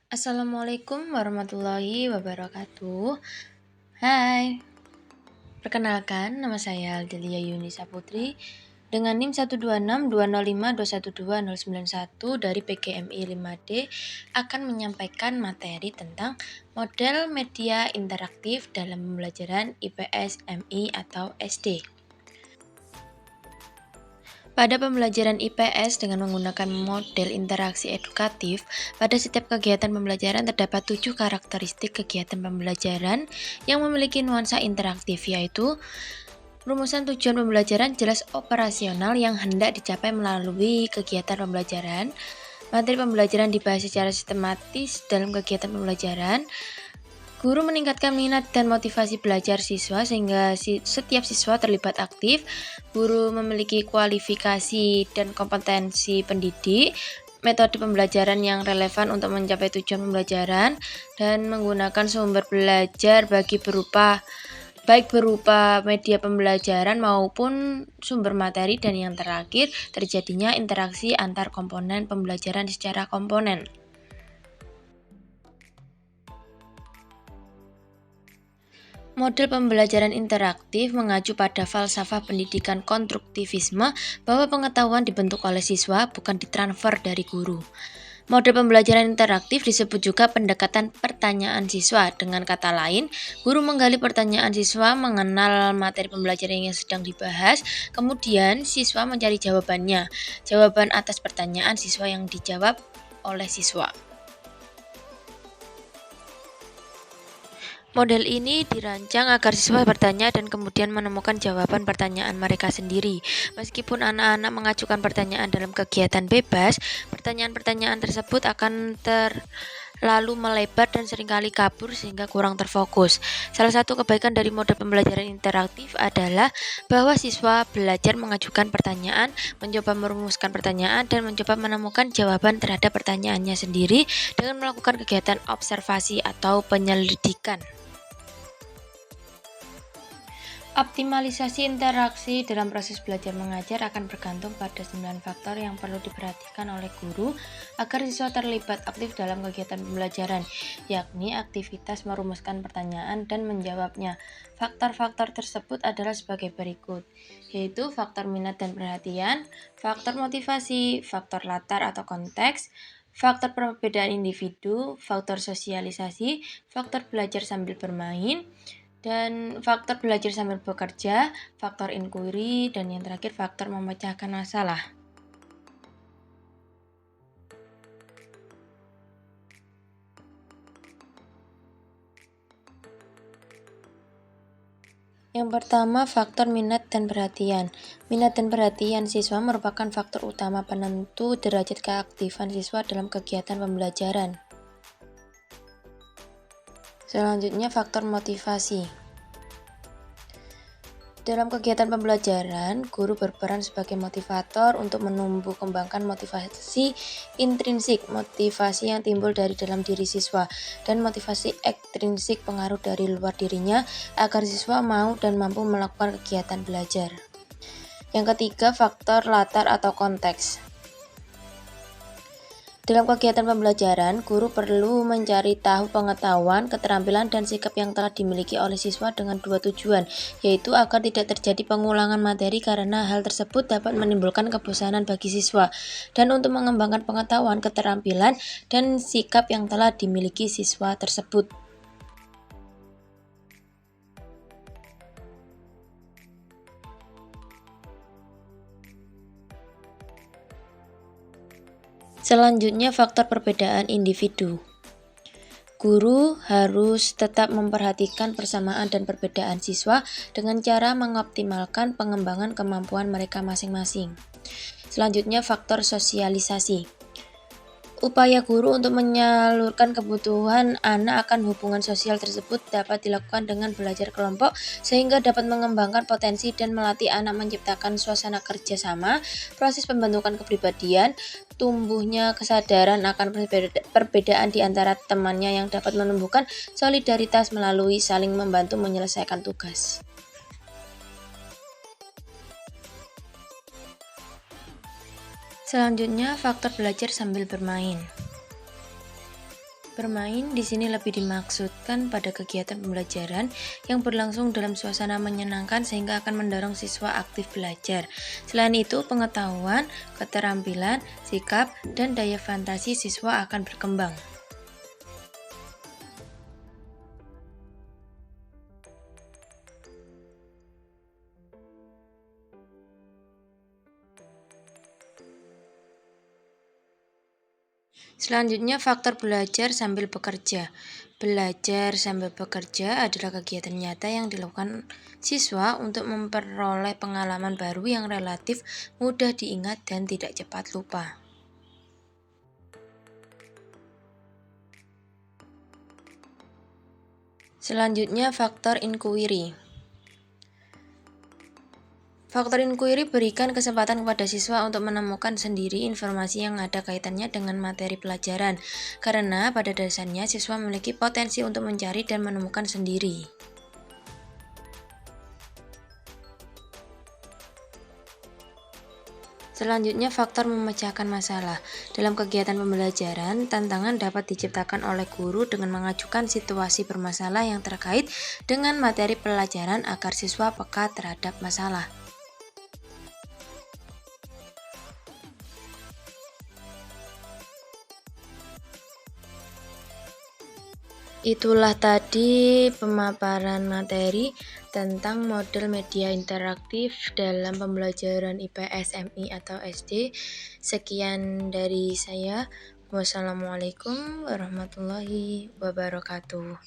Assalamualaikum warahmatullahi wabarakatuh. Hai, perkenalkan nama saya Aldelia Yunisa Putri dengan NIM 12620520191 dari PGMI 5D akan menyampaikan materi tentang model media interaktif dalam pembelajaran IPS MI atau SD. Pada pembelajaran IPS dengan menggunakan model interaksi edukatif, pada setiap kegiatan pembelajaran terdapat 7 karakteristik kegiatan pembelajaran yang memiliki nuansa interaktif, yaitu rumusan tujuan pembelajaran jelas operasional yang hendak dicapai melalui kegiatan pembelajaran, materi pembelajaran dibahas secara sistematis dalam kegiatan pembelajaran, guru meningkatkan minat dan motivasi belajar siswa sehingga setiap siswa terlibat aktif. Guru memiliki kualifikasi dan kompetensi pendidik, metode pembelajaran yang relevan untuk mencapai tujuan pembelajaran, dan menggunakan sumber belajar baik berupa media pembelajaran maupun sumber materi, dan yang terakhir terjadinya interaksi antar komponen pembelajaran secara komponen. Model pembelajaran interaktif mengacu pada falsafah pendidikan konstruktivisme bahwa pengetahuan dibentuk oleh siswa, bukan ditransfer dari guru. Model pembelajaran interaktif disebut juga pendekatan pertanyaan siswa. Dengan kata lain, guru menggali pertanyaan siswa, mengenal materi pembelajaran yang sedang dibahas, kemudian siswa mencari jawabannya. Jawaban atas pertanyaan siswa yang dijawab oleh siswa. Model ini dirancang agar siswa bertanya dan kemudian menemukan jawaban pertanyaan mereka sendiri. Meskipun anak-anak mengajukan pertanyaan dalam kegiatan bebas, pertanyaan-pertanyaan tersebut akan terlalu melebar dan seringkali kabur sehingga kurang terfokus. Salah satu kebaikan dari model pembelajaran interaktif adalah bahwa siswa belajar mengajukan pertanyaan, mencoba merumuskan pertanyaan, dan mencoba menemukan jawaban terhadap pertanyaannya sendiri dengan melakukan kegiatan observasi atau penyelidikan. Optimalisasi interaksi dalam proses belajar mengajar akan bergantung pada 9 faktor yang perlu diperhatikan oleh guru agar siswa terlibat aktif dalam kegiatan pembelajaran, yakni aktivitas merumuskan pertanyaan dan menjawabnya. Faktor-faktor tersebut adalah sebagai berikut, yaitu faktor minat dan perhatian, faktor motivasi, faktor latar atau konteks, faktor perbedaan individu, faktor sosialisasi, faktor belajar sambil bermain, dan faktor belajar sambil bekerja, faktor inquiry, dan yang terakhir faktor memecahkan masalah. Yang pertama, faktor minat dan perhatian. Minat dan perhatian siswa merupakan faktor utama penentu derajat keaktifan siswa dalam kegiatan pembelajaran. Selanjutnya, faktor motivasi. Dalam kegiatan pembelajaran, guru berperan sebagai motivator untuk menumbuh kembangkan motivasi intrinsik, motivasi yang timbul dari dalam diri siswa, dan motivasi ekstrinsik, pengaruh dari luar dirinya, agar siswa mau dan mampu melakukan kegiatan belajar. Yang ketiga, faktor latar atau konteks. Dalam kegiatan pembelajaran, guru perlu mencari tahu pengetahuan, keterampilan, dan sikap yang telah dimiliki oleh siswa dengan dua tujuan, yaitu agar tidak terjadi pengulangan materi karena hal tersebut dapat menimbulkan kebosanan bagi siswa, dan untuk mengembangkan pengetahuan, keterampilan, dan sikap yang telah dimiliki siswa tersebut. Selanjutnya, faktor perbedaan individu. Guru harus tetap memperhatikan persamaan dan perbedaan siswa dengan cara mengoptimalkan pengembangan kemampuan mereka masing-masing. Selanjutnya, faktor sosialisasi. Upaya guru untuk menyalurkan kebutuhan anak akan hubungan sosial tersebut dapat dilakukan dengan belajar kelompok sehingga dapat mengembangkan potensi dan melatih anak menciptakan suasana kerjasama, proses pembentukan kepribadian, tumbuhnya kesadaran akan perbedaan di antara temannya yang dapat menumbuhkan solidaritas melalui saling membantu menyelesaikan tugas. Selanjutnya, faktor belajar sambil bermain. Bermain di sini lebih dimaksudkan pada kegiatan pembelajaran yang berlangsung dalam suasana menyenangkan sehingga akan mendorong siswa aktif belajar. Selain itu, pengetahuan, keterampilan, sikap, dan daya fantasi siswa akan berkembang. Selanjutnya, faktor belajar sambil bekerja. Belajar sambil bekerja adalah kegiatan nyata yang dilakukan siswa untuk memperoleh pengalaman baru yang relatif mudah diingat dan tidak cepat lupa. Selanjutnya, faktor inquiry. Faktor inquiry berikan kesempatan kepada siswa untuk menemukan sendiri informasi yang ada kaitannya dengan materi pelajaran, karena pada dasarnya siswa memiliki potensi untuk mencari dan menemukan sendiri. Selanjutnya, faktor memecahkan masalah. Dalam kegiatan pembelajaran, tantangan dapat diciptakan oleh guru dengan mengajukan situasi bermasalah yang terkait dengan materi pelajaran agar siswa peka terhadap masalah. Itulah tadi pemaparan materi tentang model media interaktif dalam pembelajaran IPS, MI, atau SD. Sekian dari saya. Wassalamualaikum warahmatullahi wabarakatuh.